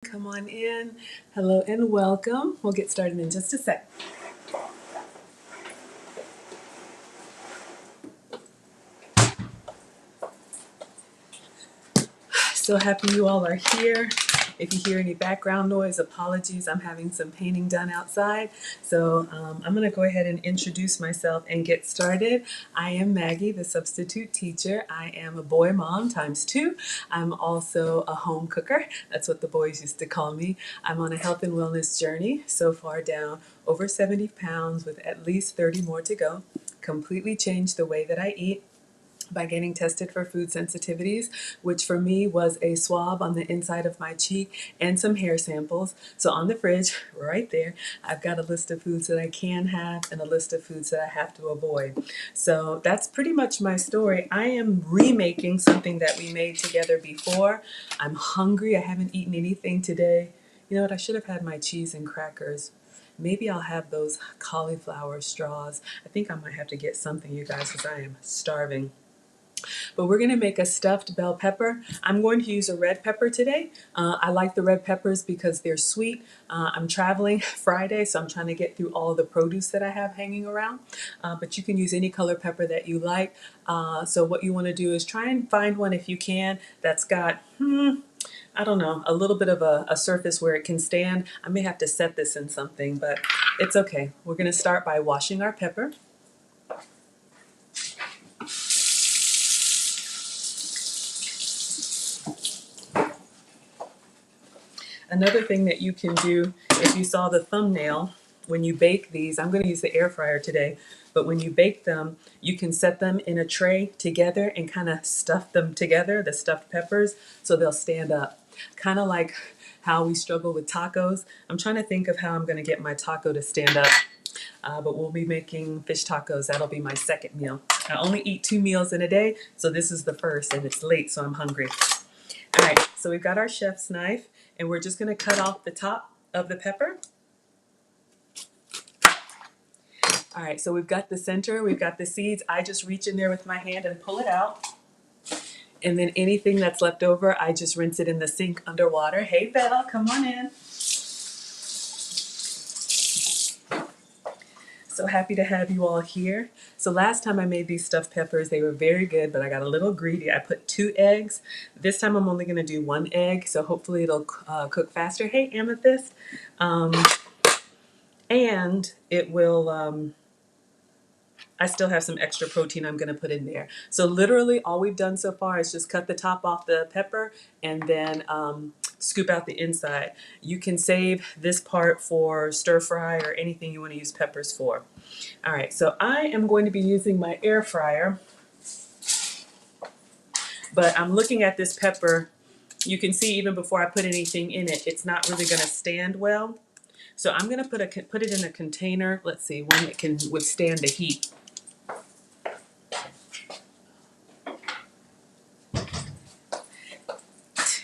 Come on in. Hello and welcome. We'll get started in just a sec. So happy you all are here. If you hear any background noise, apologies. I'm having some painting done outside. So I'm going to go ahead and introduce myself and get started. I am Maggie, the substitute teacher. I am a boy mom times two. I'm also a home cooker. That's what the boys used to call me. I'm on a health and wellness journey, so far down over 70 pounds with at least 30 more to go. Completely changed the way that I eat by getting tested for food sensitivities, which for me was a swab on the inside of my cheek and some hair samples. So on the fridge, right there, I've got a list of foods that I can have and a list of foods that I have to avoid. So that's pretty much my story. I am remaking something that we made together before. I'm hungry. I haven't eaten anything today. You know what? I should have had my cheese and crackers. Maybe I'll have those cauliflower straws. I think I might have to get something, you guys, because I am starving. But we're going to make a stuffed bell pepper. I'm going to use a red pepper today. I like the red peppers because they're sweet. I'm traveling Friday, so I'm trying to get through all the produce that I have hanging around. But you can use any color pepper that you like. So what you want to do is try and find one if you can that's got, I don't know, a little bit of a surface where it can stand. I may have to set this in something, but it's okay. We're going to start by washing our pepper. Another thing that you can do, if you saw the thumbnail, when you bake these, I'm going to use the air fryer today, but when you bake them, you can set them in a tray together and kind of stuff them together, the stuffed peppers, so they'll stand up. Kind of like how we struggle with tacos. I'm trying to think of how I'm going to get my taco to stand up. But we'll be making fish tacos. That'll be my second meal. I only eat 2 meals in a day, so this is the first, and it's late, so I'm hungry. All right, so we've got our chef's knife, and we're just going to cut off the top of the pepper. All right, so we've got the center, we've got the seeds. I just reach in there with my hand and pull it out. And then anything that's left over, I just rinse it in the sink underwater. Hey, Bella, come on in. So happy to have you all here. So last time I made these stuffed peppers, they were very good, but I got a little greedy. I put 2 eggs. This time I'm only going to do 1 egg, so hopefully it'll cook faster. Hey, Amethyst. And it will, I still have some extra protein I'm going to put in there. So literally all we've done so far is just cut the top off the pepper and then scoop out the inside. You can save this part for stir fry or anything you want to use peppers for. All right, so I am going to be using my air fryer, but I'm looking at this pepper. You can see even before I put anything in it, it's not really going to stand well. So I'm going to put it in a container. Let's see, one that can withstand the heat.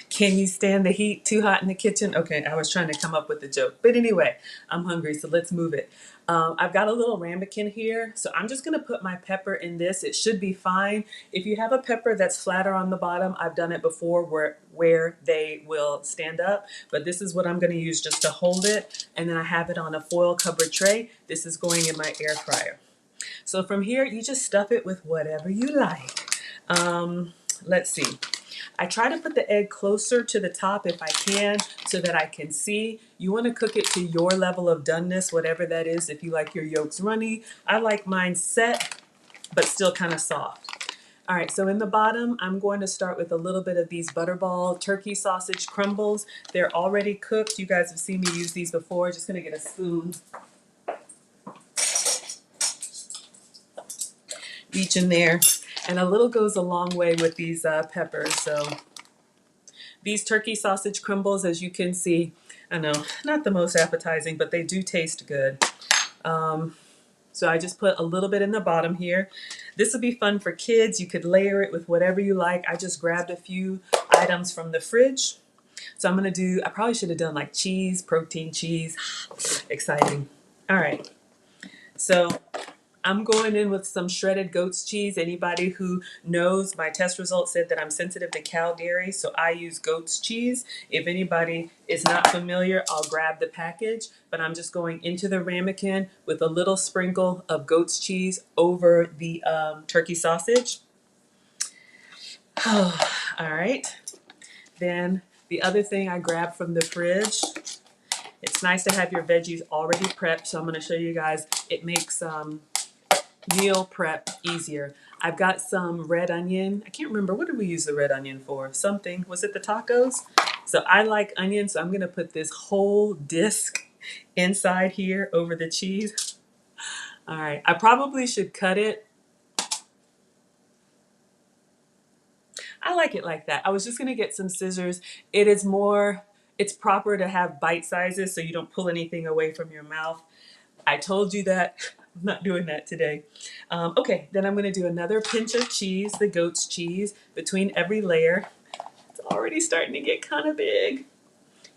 Can you stand the heat? Too hot in the kitchen? Okay, I was trying to come up with a joke. But anyway, I'm hungry, so let's move it. I've got a little ramekin here, so I'm just going to put my pepper in this. It should be fine. If you have a pepper that's flatter on the bottom, I've done it before where they will stand up. But this is what I'm going to use just to hold it. And then I have it on a foil covered tray. This is going in my air fryer. So from here, you just stuff it with whatever you like. Let's see. I try to put the egg closer to the top if I can so that I can see. You want to cook it to your level of doneness, whatever that is. If you like your yolks runny, I like mine set, but still kind of soft. All right, so in the bottom, I'm going to start with a little bit of these Butterball turkey sausage crumbles. They're already cooked. You guys have seen me use these before. Just going to get a spoon. Each in there. And a little goes a long way with these peppers. So these turkey sausage crumbles, as you can see, I know, not the most appetizing, but they do taste good. So I just put a little bit in the bottom here. This would be fun for kids. You could layer it with whatever you like. I just grabbed a few items from the fridge. So I'm going to do, I probably should have done like cheese, protein cheese. Exciting. All right. So I'm going in with some shredded goat's cheese. Anybody who knows, my test results said that I'm sensitive to cow dairy, so I use goat's cheese. If anybody is not familiar, I'll grab the package, but I'm just going into the ramekin with a little sprinkle of goat's cheese over the turkey sausage. All right. Then the other thing I grabbed from the fridge, it's nice to have your veggies already prepped, so I'm going to show you guys. It makes meal prep easier. I've got some red onion. I can't remember, what did we use the red onion for? Something, was it the tacos? So I like onion, so I'm going to put this whole disc inside here over the cheese. All right, I probably should cut it. I like it like that. I was just going to get some scissors. It's proper to have bite sizes so you don't pull anything away from your mouth. I told you that. I'm not doing that today. Okay, then I'm going to do another pinch of cheese, the goat's cheese, between every layer. It's already starting to get kind of big.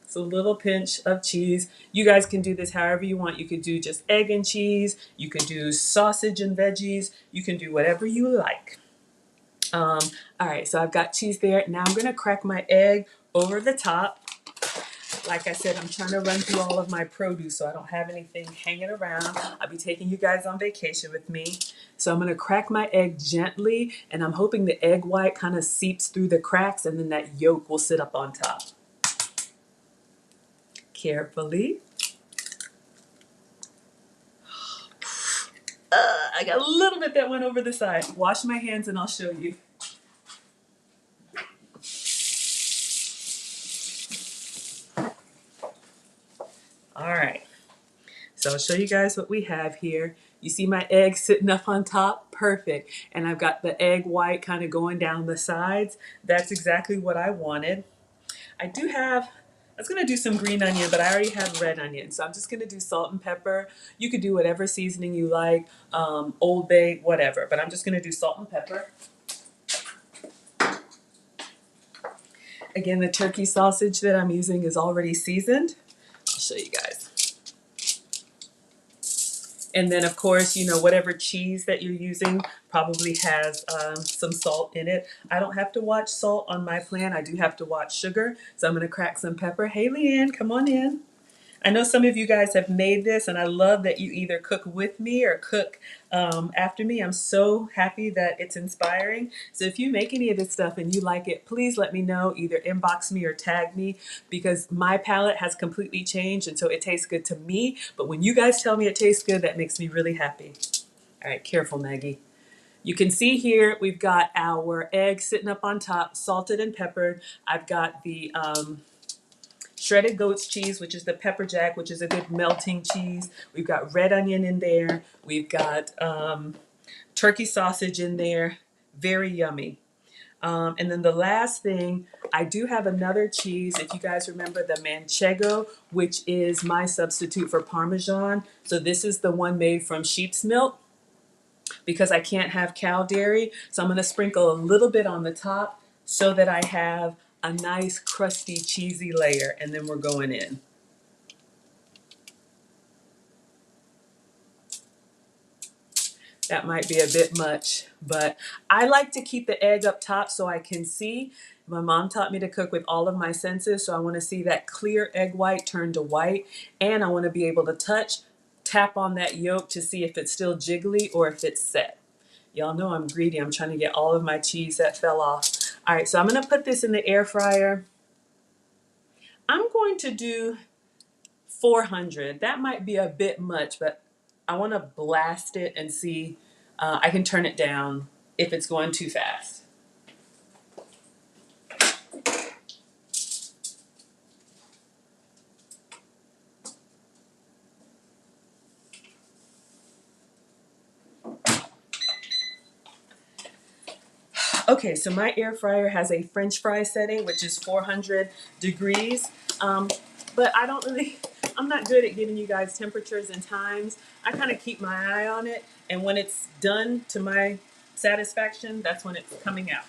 It's a little pinch of cheese. You guys can do this however you want. You could do just egg and cheese. You could do sausage and veggies. You can do whatever you like. All right, so I've got cheese there. Now I'm going to crack my egg over the top. Like I said, I'm trying to run through all of my produce so I don't have anything hanging around. I'll be taking you guys on vacation with me. So I'm going to crack my egg gently, and I'm hoping the egg white kind of seeps through the cracks, and then that yolk will sit up on top. Carefully. I got a little bit that went over the side. Wash my hands and I'll show you. All right. So I'll show you guys what we have here. You see my egg sitting up on top? Perfect. And I've got the egg white kind of going down the sides. That's exactly what I wanted. I was going to do some green onion, but I already have red onion. So I'm just going to do salt and pepper. You could do whatever seasoning you like, Old Bay, whatever. But I'm just going to do salt and pepper. Again, the turkey sausage that I'm using is already seasoned. I'll show you guys. And then, of course, you know, whatever cheese that you're using probably has some salt in it. I don't have to watch salt on my plan. I do have to watch sugar. So I'm going to crack some pepper. Hey, Leanne, come on in. I know some of you guys have made this, and I love that you either cook with me or cook after me. I'm so happy that it's inspiring. So if you make any of this stuff and you like it, please let me know. Either inbox me or tag me, because my palate has completely changed, and so it tastes good to me. But when you guys tell me it tastes good, that makes me really happy. All right, careful, Maggie. You can see here we've got our egg sitting up on top, salted and peppered. I've got the shredded goat's cheese, which is the pepper jack, which is a good melting cheese. We've got red onion in there. We've got turkey sausage in there. Very yummy. And then the last thing, I do have another cheese. If you guys remember the Manchego, which is my substitute for Parmesan. So this is the one made from sheep's milk, because I can't have cow dairy. So I'm going to sprinkle a little bit on the top so that I have a nice crusty cheesy layer, and then we're going in. That might be a bit much, but I like to keep the egg up top so I can see. My mom taught me to cook with all of my senses, so I want to see that clear egg white turn to white, and I want to be able to tap on that yolk to see if it's still jiggly or if it's set. Y'all know I'm greedy. I'm trying to get all of my cheese that fell off. All right, so I'm going to put this in the air fryer. I'm going to do 400. That might be a bit much, but I want to blast it and see. I can turn it down if it's going too fast. Okay, so my air fryer has a French fry setting, which is 400 degrees. But I'm not good at giving you guys temperatures and times. I kind of keep my eye on it, and when it's done to my satisfaction, that's when it's coming out.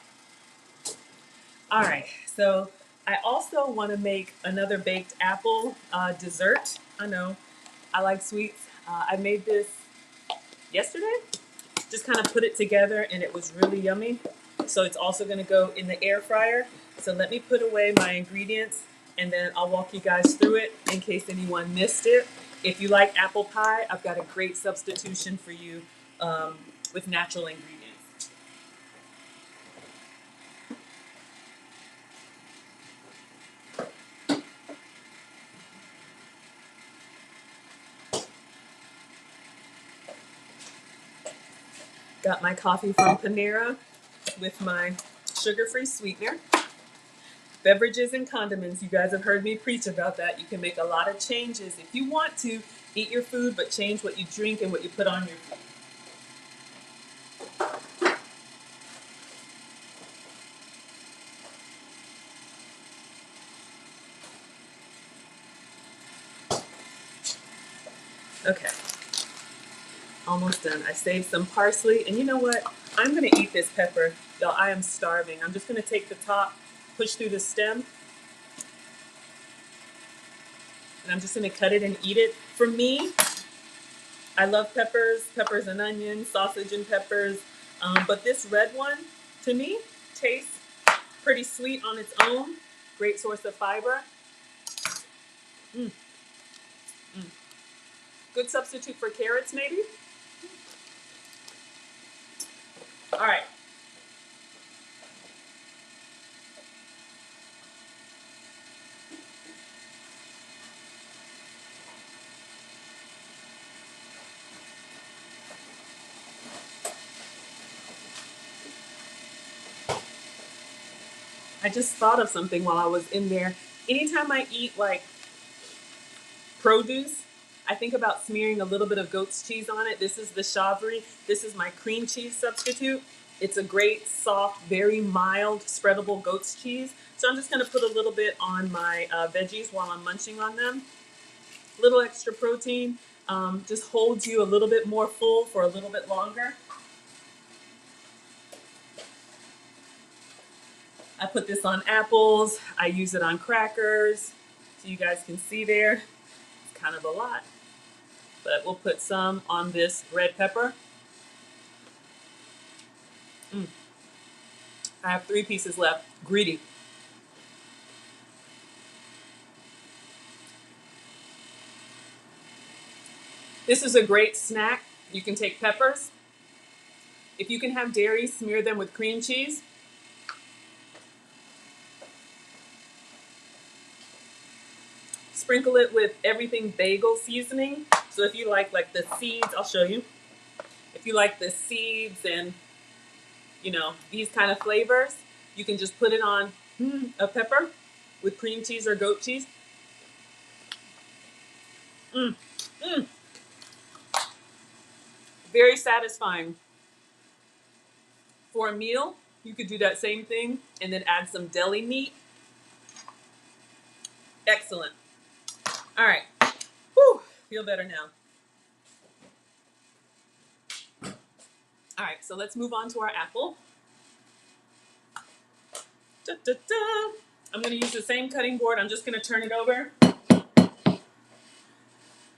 All right, so I also want to make another baked apple dessert. I know, I like sweets. I made this yesterday. Just kind of put it together and it was really yummy. So it's also going to go in the air fryer. So let me put away my ingredients and then I'll walk you guys through it in case anyone missed it. If you like apple pie, I've got a great substitution for you with natural ingredients. Got my coffee from Panera with my sugar-free sweetener. Beverages and condiments, you guys have heard me preach about that. You can make a lot of changes if you want to eat your food, but change what you drink and what you put on your food. Okay, almost done. I saved some parsley, and you know what? I'm gonna eat this pepper. Y'all, I am starving. I'm just gonna take the top, push through the stem, and I'm just gonna cut it and eat it. For me, I love peppers, peppers and onions, sausage and peppers, but this red one, to me, tastes pretty sweet on its own. Great source of fiber. Mm, mm. Good substitute for carrots, maybe. All right. I just thought of something while I was in there. Anytime I eat like produce, I think about smearing a little bit of goat's cheese on it. This is the Chavry. This is my cream cheese substitute. It's a great, soft, very mild, spreadable goat's cheese. So I'm just gonna put a little bit on my veggies while I'm munching on them. Little extra protein, just holds you a little bit more full for a little bit longer. I put this on apples. I use it on crackers. So you guys can see there, it's kind of a lot. But we'll put some on this red pepper. Mm. I have 3 pieces left. Greedy. This is a great snack. You can take peppers. If you can have dairy, smear them with cream cheese. Sprinkle it with everything bagel seasoning. So if you like the seeds, I'll show you. If you like the seeds and, you know, these kind of flavors, you can just put it on a pepper with cream cheese or goat cheese. Mm, mm. Very satisfying. For a meal, you could do that same thing and then add some deli meat. Excellent. All right. Whew, feel better now. All right, so let's move on to our apple. Da, da, da. I'm going to use the same cutting board. I'm just going to turn it over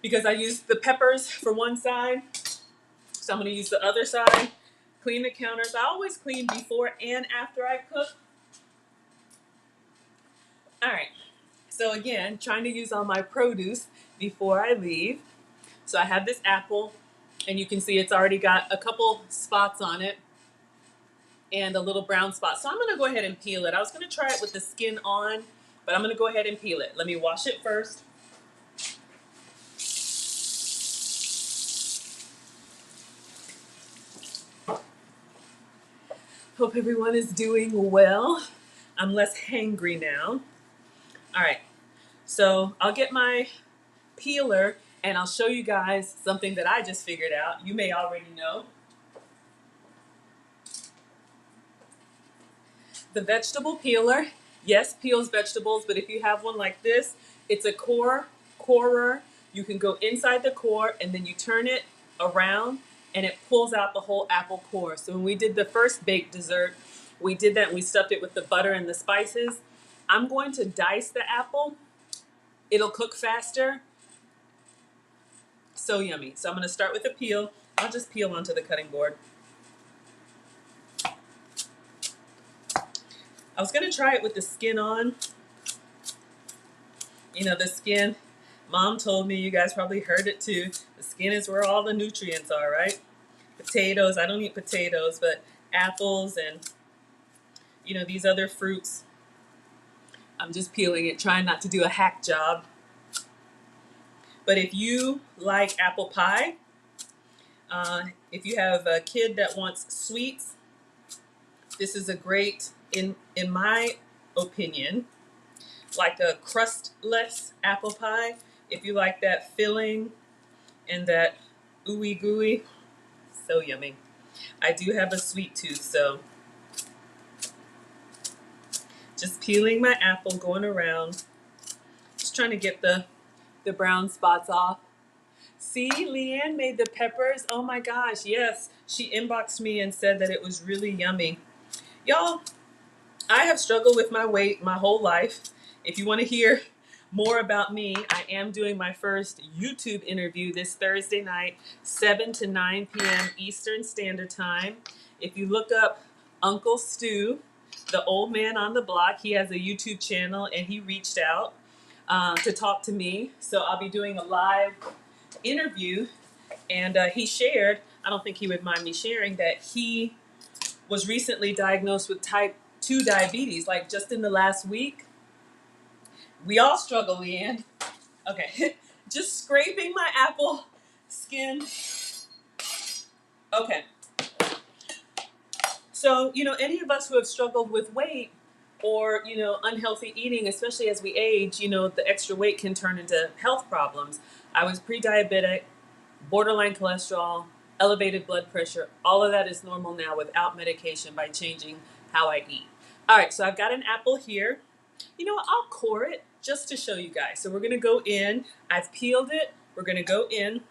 because I used the peppers for one side. So I'm going to use the other side. Clean the counters. I always clean before and after I cook. All right. So again, trying to use all my produce before I leave. So I have this apple, and you can see it's already got a couple spots on it and a little brown spot. So I'm going to go ahead and peel it. I was going to try it with the skin on, but I'm going to go ahead and peel it. Let me wash it first. Hope everyone is doing well. I'm less hangry now. All right, so I'll get my peeler and I'll show you guys something that I just figured out. You may already know. The vegetable peeler, yes, peels vegetables, but if you have one like this, it's a corer. You can go inside the core and then you turn it around and it pulls out the whole apple core. So when we did the first baked dessert, we did that and we stuffed it with the butter and the spices. I'm going to dice the apple. It'll cook faster. So yummy. So I'm going to start with the peel. I'll just peel onto the cutting board. I was going to try it with the skin on. You know, the skin, Mom told me, you guys probably heard it too, the skin is where all the nutrients are, right? Potatoes, I don't eat potatoes, but apples and, you know, these other fruits. I'm just peeling it, trying not to do a hack job. But if you like apple pie, if you have a kid that wants sweets, this is a great, in my opinion, like a crustless apple pie. If you like that filling and that ooey gooey, so yummy. I do have a sweet tooth, so just peeling my apple, going around, just trying to get the brown spots off. See, Leanne made the peppers. Oh my gosh, yes. She inboxed me and said that it was really yummy. Y'all, I have struggled with my weight my whole life. If you want to hear more about me, I am doing my first YouTube interview this Thursday night, 7 to 9 p.m. Eastern Standard Time. If you look up Uncle Stu, the old man on the block, he has a YouTube channel and he reached out to talk to me. So I'll be doing a live interview, and he shared, I don't think he would mind me sharing, that he was recently diagnosed with type 2 diabetes, like just in the last week. We all struggle, Leanne. Okay, just scraping my apple skin. Okay. So, you know, any of us who have struggled with weight or, you know, unhealthy eating, especially as we age, you know, the extra weight can turn into health problems. I was pre-diabetic, borderline cholesterol, elevated blood pressure. All of that is normal now without medication by changing how I eat. All right, so I've got an apple here. You know what? I'll core it just to show you guys. So we're going to go in. I've peeled it. We're going to go in.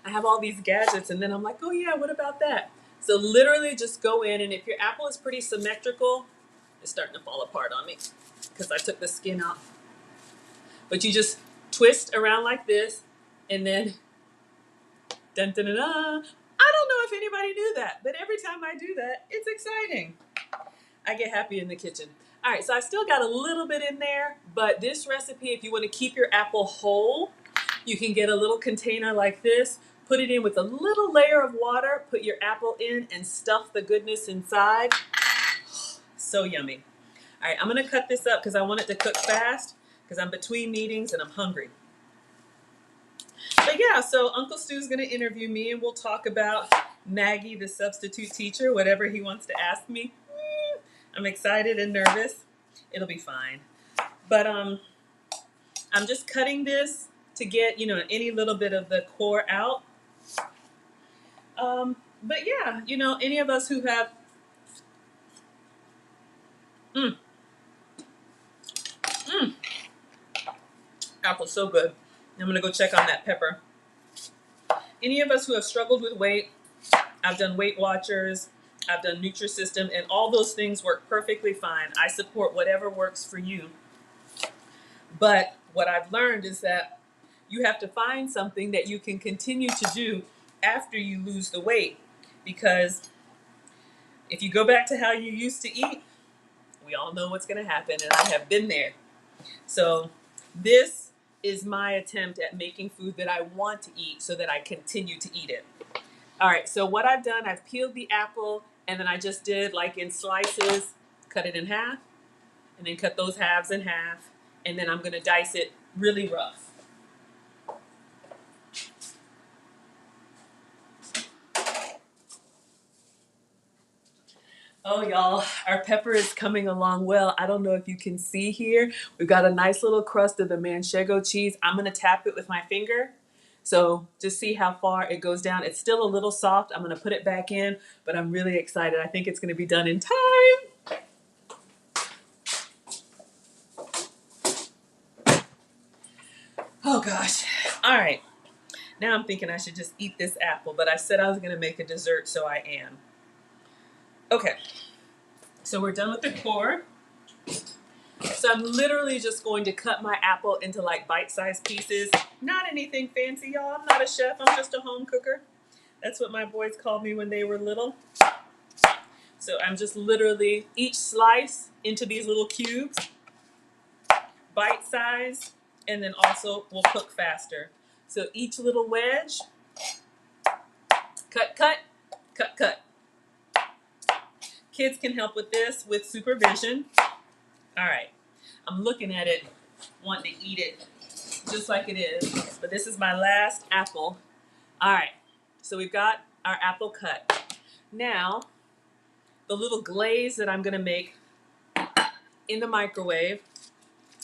I have all these gadgets, and then I'm like, oh yeah, what about that? So literally just go in, and if your apple is pretty symmetrical, it's starting to fall apart on me because I took the skin out. But you just twist around like this, and then dun dun dun dun. I don't know if anybody knew that, but every time I do that, it's exciting. I get happy in the kitchen. All right, so I've still got a little bit in there, but this recipe, if you want to keep your apple whole, you can get a little container like this, put it in with a little layer of water, put your apple in, and stuff the goodness inside. So yummy. All right, I'm going to cut this up because I want it to cook fast because I'm between meetings and I'm hungry. But yeah, so Uncle Stu's going to interview me, and we'll talk about Maggie, the substitute teacher, whatever he wants to ask me. I'm excited and nervous. It'll be fine. But I'm just cutting this to get, you know, any little bit of the core out. But yeah, you know, any of us who have apple's so good. I'm gonna go check on that pepper. Any of us who have struggled with weight, I've done Weight Watchers, I've done Nutrisystem, and all those things work perfectly fine. I support whatever works for you. But what I've learned is that you have to find something that you can continue to do after you lose the weight. Because if you go back to how you used to eat, we all know what's going to happen, and I have been there. So this is my attempt at making food that I want to eat so that I continue to eat it. All right, so what I've done, I've peeled the apple, and then I just did, like in slices, cut it in half, and then cut those halves in half, and then I'm going to dice it really rough. Oh, y'all, our pepper is coming along well. I don't know if you can see here. We've got a nice little crust of the manchego cheese. I'm going to tap it with my finger. So just see how far it goes down. It's still a little soft. I'm going to put it back in, but I'm really excited. I think it's going to be done in time. Oh, gosh. All right. Now I'm thinking I should just eat this apple, but I said I was going to make a dessert, so I am. Okay. So we're done with the core. So I'm literally just going to cut my apple into like bite-sized pieces. Not anything fancy, y'all. I'm not a chef. I'm just a home cooker. That's what my boys called me when they were little. So I'm just literally each slice into these little cubes, bite size, and then also will cook faster. So each little wedge, cut, cut, cut, cut. Kids can help with this with supervision. All right, I'm looking at it, wanting to eat it just like it is. But this is my last apple. All right, so we've got our apple cut. Now, the little glaze that I'm gonna make in the microwave.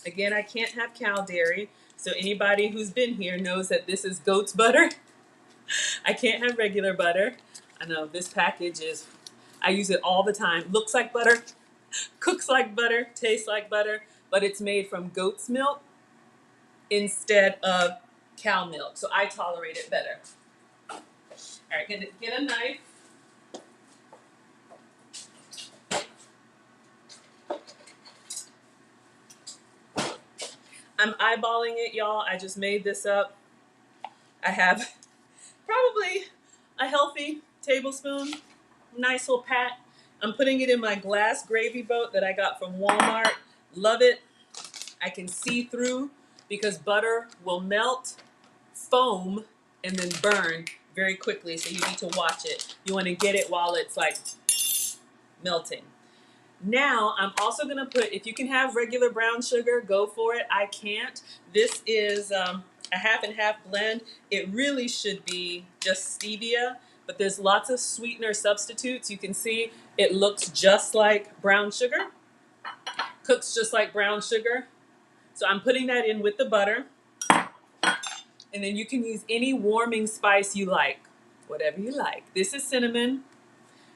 Again, I can't have cow dairy, so anybody who's been here knows that this is goat's butter. I can't have regular butter. I know this package is, I use it all the time. Looks like butter, cooks like butter, tastes like butter, but it's made from goat's milk instead of cow milk, so I tolerate it better. All right, get a knife. I'm eyeballing it, y'all. I just made this up. I have probably a healthy tablespoon, nice little pat. I'm putting it in my glass gravy boat that I got from Walmart. Love it. I can see through because butter will melt, foam, and then burn very quickly. So you need to watch it. You want to get it while it's like melting. Now I'm also gonna put, if you can have regular brown sugar, go for it. I can't. This is a half and half blend. It really should be just stevia, but there's lots of sweetener substitutes. You can see it looks just like brown sugar, cooks just like brown sugar. So I'm putting that in with the butter. And then you can use any warming spice you like, whatever you like. This is cinnamon.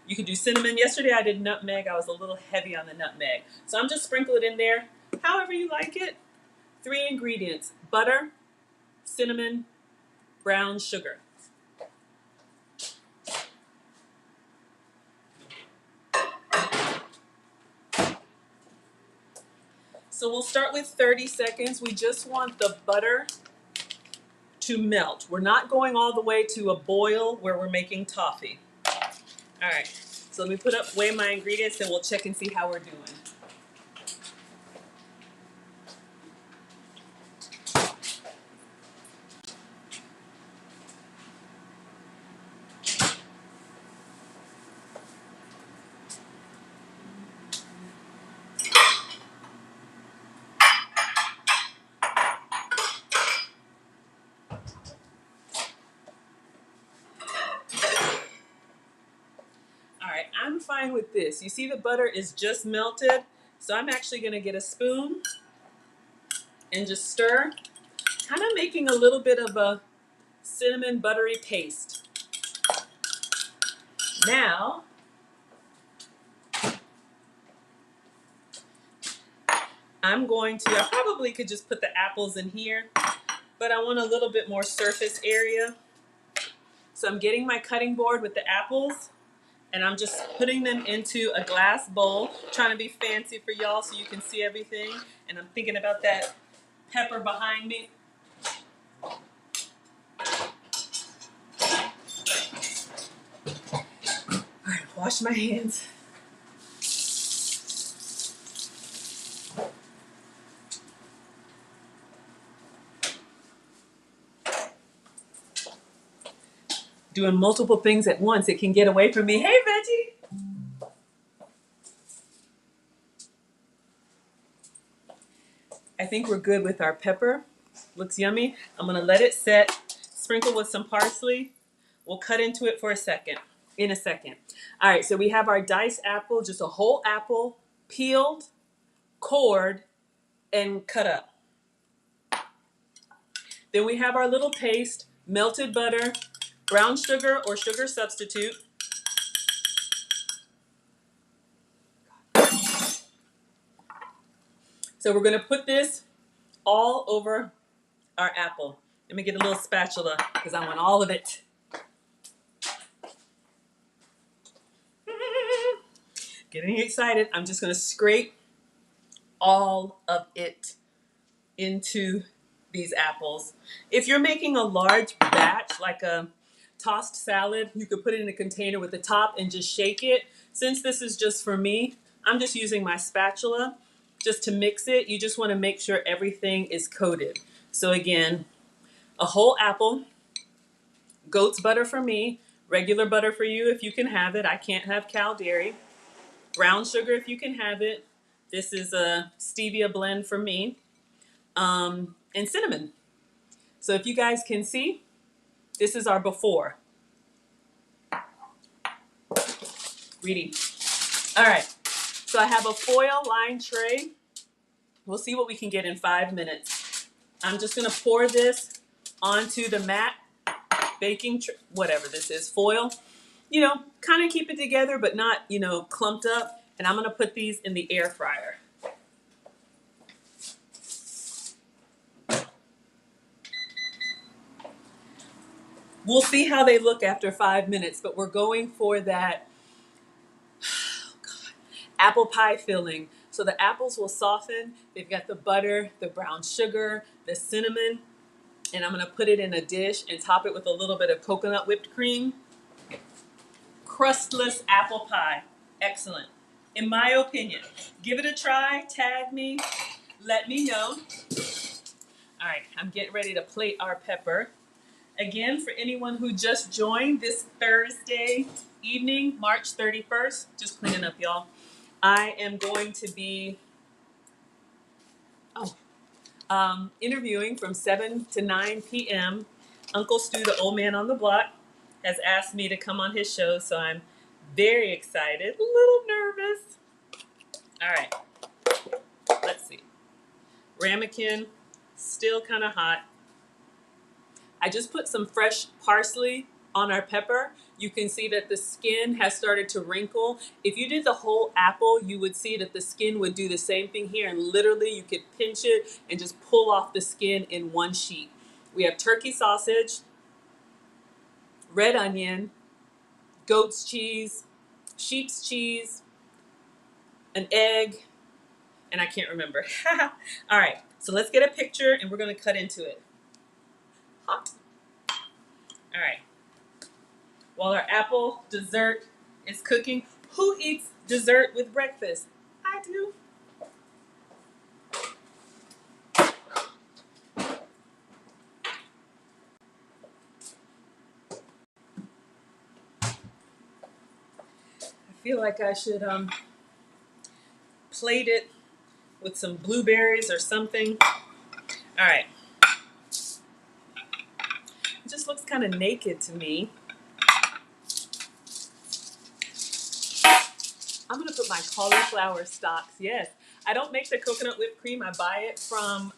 You can do cinnamon. Yesterday I did nutmeg. I was a little heavy on the nutmeg. So I'm just sprinkle it in there however you like it. 3 ingredients: butter, cinnamon, brown sugar. So we'll start with 30 seconds. We just want the butter to melt. We're not going all the way to a boil where we're making toffee. All right, so let me weigh my ingredients and we'll check and see how we're doing. All right, I'm fine with this. You see the butter is just melted, so I'm actually gonna get a spoon and just stir, kind of making a little bit of a cinnamon buttery paste. Now, I probably could just put the apples in here, but I want a little bit more surface area. So I'm getting my cutting board with the apples, and I'm just putting them into a glass bowl, trying to be fancy for y'all so you can see everything. And I'm thinking about that pepper behind me. All right, wash my hands. Doing multiple things at once, it can get away from me. Hey, Veggie. I think we're good with our pepper. Looks yummy. I'm gonna let it set, sprinkle with some parsley. We'll cut into it in a second. All right, so we have our diced apple, just a whole apple, peeled, cored, and cut up. Then we have our little paste, melted butter, brown sugar or sugar substitute. So we're gonna put this all over our apple. Let me get a little spatula because I want all of it. Getting excited. I'm just gonna scrape all of it into these apples. If you're making a large batch, like a tossed salad. You could put it in a container with the top and just shake it. Since this is just for me, I'm just using my spatula just to mix it. You just want to make sure everything is coated. So again, a whole apple, goat's butter for me, regular butter for you if you can have it. I can't have cow dairy. Brown sugar if you can have it. This is a stevia blend for me. And cinnamon. So if you guys can see, this is our before. Reading. All right. So I have a foil lined tray. We'll see what we can get in 5 minutes. I'm just going to pour this onto the mat, baking, whatever this is, foil. You know, kind of keep it together, but not, you know, clumped up. And I'm going to put these in the air fryer. We'll see how they look after 5 minutes, but we're going for that apple pie filling. So the apples will soften. They've got the butter, the brown sugar, the cinnamon, and I'm going to put it in a dish and top it with a little bit of coconut whipped cream. Crustless apple pie. Excellent. In my opinion. Give it a try. Tag me. Let me know. All right, I'm getting ready to plate our pepper. Again, for anyone who just joined this Thursday evening, March 31st, just cleaning up, y'all. I am going to be interviewing from 7 to 9 p.m. Uncle Stu, the old man on the block, has asked me to come on his show, so I'm very excited, a little nervous. All right, let's see. Ramekin, still kind of hot. I just put some fresh parsley on our pepper. You can see that the skin has started to wrinkle. If you did the whole apple, you would see that the skin would do the same thing here, and literally you could pinch it and just pull off the skin in one sheet. We have turkey sausage, red onion, goat's cheese, sheep's cheese, an egg, and I can't remember. All right, so let's get a picture and we're gonna cut into it. Hot. All right. While our apple dessert is cooking, who eats dessert with breakfast? I do. I feel like I should plate it with some blueberries or something. All right. It just looks kind of naked to me. I'm going to put my cauliflower stalks. Yes. I don't make the coconut whipped cream. I buy it from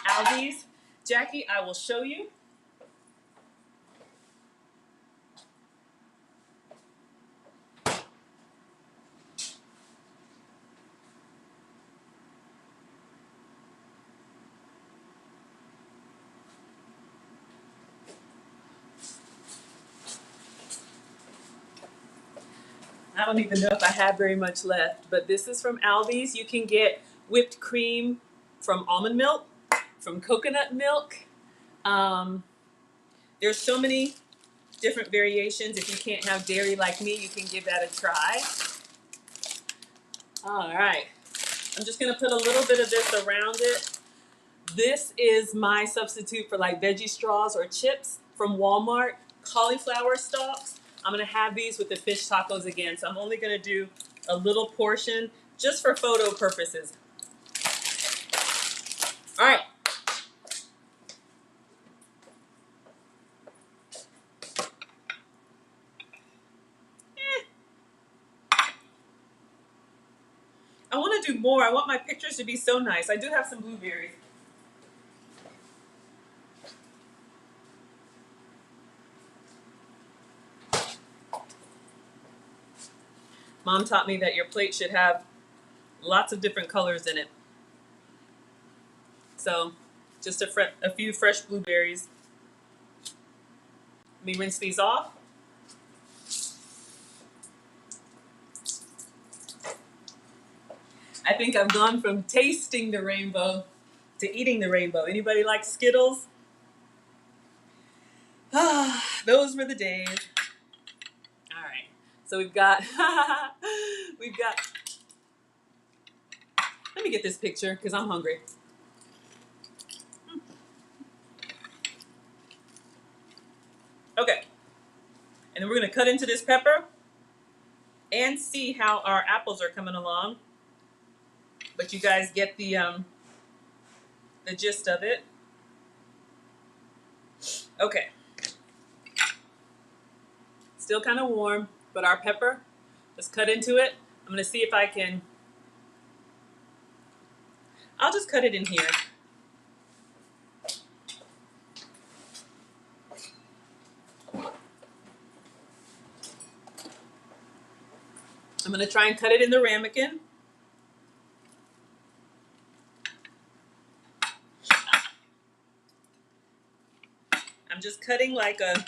Aldi's. Jackie, I will show you. I don't even know if I have very much left, but this is from Aldi's. You can get whipped cream from almond milk, from coconut milk. There's so many different variations. If you can't have dairy like me, you can give that a try. All right. I'm just going to put a little bit of this around it. This is my substitute for like veggie straws or chips from Walmart. Cauliflower stalks. I'm going to have these with the fish tacos again. So I'm only going to do a little portion just for photo purposes. All right. I want to do more. I want my pictures to be so nice. I do have some blueberries. Mom taught me that your plate should have lots of different colors in it. So just a few fresh blueberries. Let me rinse these off. I think I've gone from tasting the rainbow to eating the rainbow. Anybody like Skittles? Those were the days. All right. So we've got, we've got, let me get this picture because I'm hungry. Okay. And then we're going to cut into this pepper and see how our apples are coming along. But you guys get the gist of it. Okay. Still kind of warm, but our pepper, let's cut into it. I'm going to see if I can, I'll just cut it in here. I'm going to try and cut it in the ramekin. I'm just cutting like a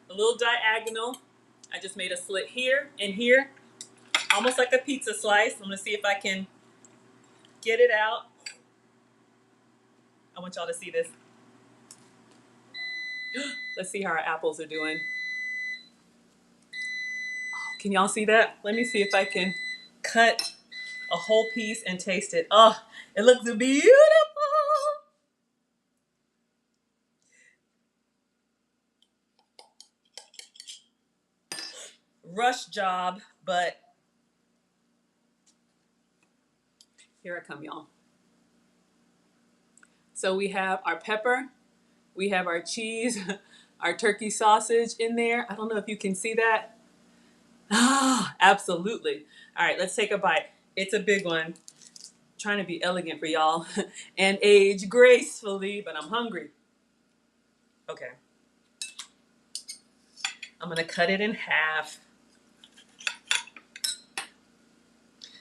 little diagonal. I just made a slit here and here, almost like a pizza slice. I'm going to see if I can get it out. I want y'all to see this. Let's see how our apples are doing. Can y'all see that? Let me see if I can cut a whole piece and taste it. Oh, it looks beautiful. Rush job, but here I come, y'all. So we have our pepper, we have our cheese, our turkey sausage in there. I don't know if you can see that. Ah, absolutely. All right, let's take a bite. It's a big one. Trying to be elegant for y'all and age gracefully, but I'm hungry. Okay. I'm gonna cut it in half.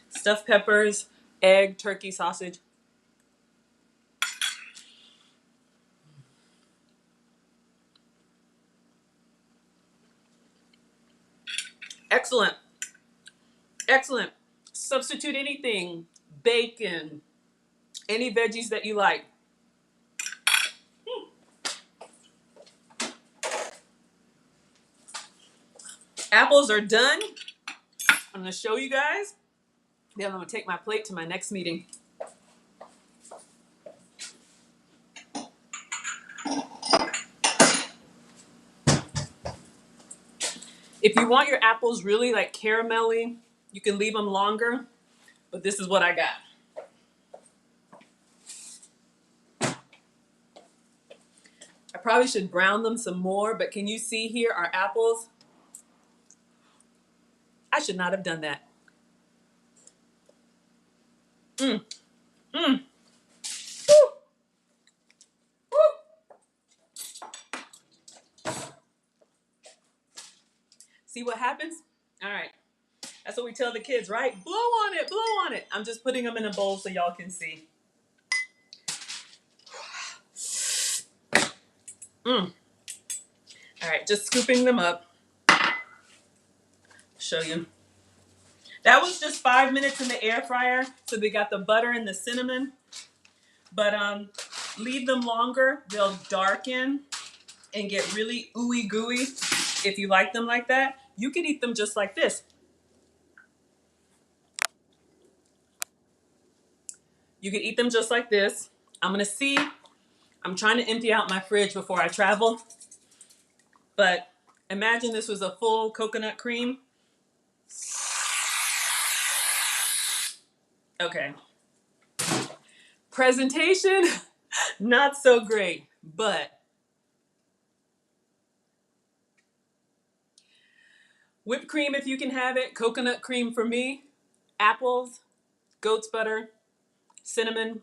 Stuffed peppers, egg, turkey, sausage. Excellent. Excellent. Substitute anything. Bacon. Any veggies that you like. Apples are done. I'm going to show you guys. Then I'm going to take my plate to my next meeting. If you want your apples really like caramelly, you can leave them longer. But this is what I got. I probably should brown them some more, but can you see here our apples? I should not have done that. Mmm. Mmm. Woo. Woo. See what happens? All right. That's what we tell the kids, right? Blow on it, blow on it. I'm just putting them in a bowl so y'all can see. Mmm. All right, just scooping them up. Show you. That was just 5 minutes in the air fryer. So they got the butter and the cinnamon. But leave them longer. They'll darken and get really ooey gooey. If you like them like that, you can eat them just like this. You can eat them just like this. I'm gonna see. I'm trying to empty out my fridge before I travel. But imagine this was a full coconut cream. Okay. Presentation, not so great, but whipped cream if you can have it, coconut cream for me, apples, goat's butter, cinnamon,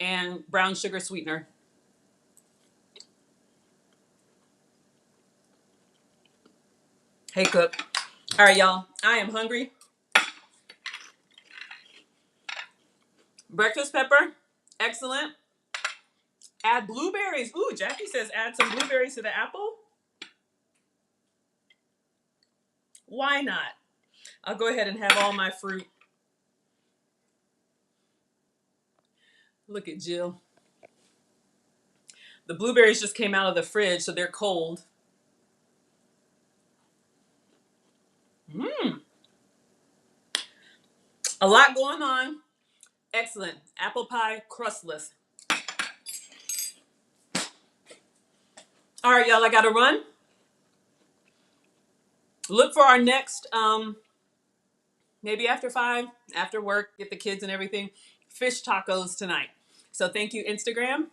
and brown sugar sweetener. Hey, cook. All right, y'all, I am hungry. Breakfast pepper, excellent. Add blueberries. Ooh, Jackie says add some blueberries to the apple. Why not? I'll go ahead and have all my fruit. Look at Jill. The blueberries just came out of the fridge, so they're cold. Mmm. A lot going on. Excellent. Apple pie, crustless. All right, y'all, I got to run. Look for our next, maybe after 5, after work, get the kids and everything, fish tacos tonight. So thank you, Instagram.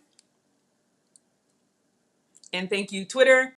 And thank you, Twitter.